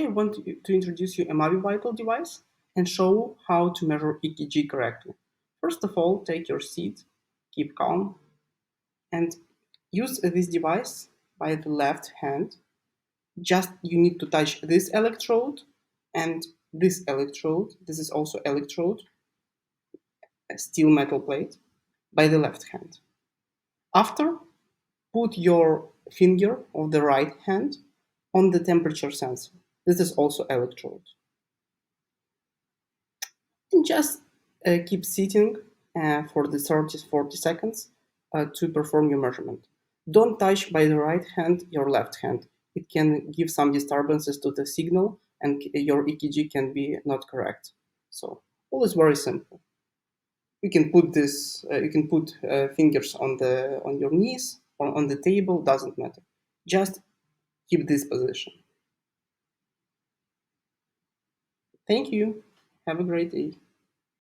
Today I want to introduce you a Mawi Vital device and show how to measure EKG correctly. First of all, take your seat, keep calm, and use this device by the left hand. Just you need to touch this electrode and this electrode. This is also electrode, a steel metal plate, by the left hand. After, put your finger of the right hand on the temperature sensor. This is also electrode. And just keep sitting for the 30-40 seconds to perform your measurement. Don't touch by the right hand your left hand. It can give some disturbances to the signal and your EKG can be not correct. So all is very simple. You can put this. You can put fingers on your knees or on the table. Doesn't matter. Just keep this position. Thank you. Have a great day.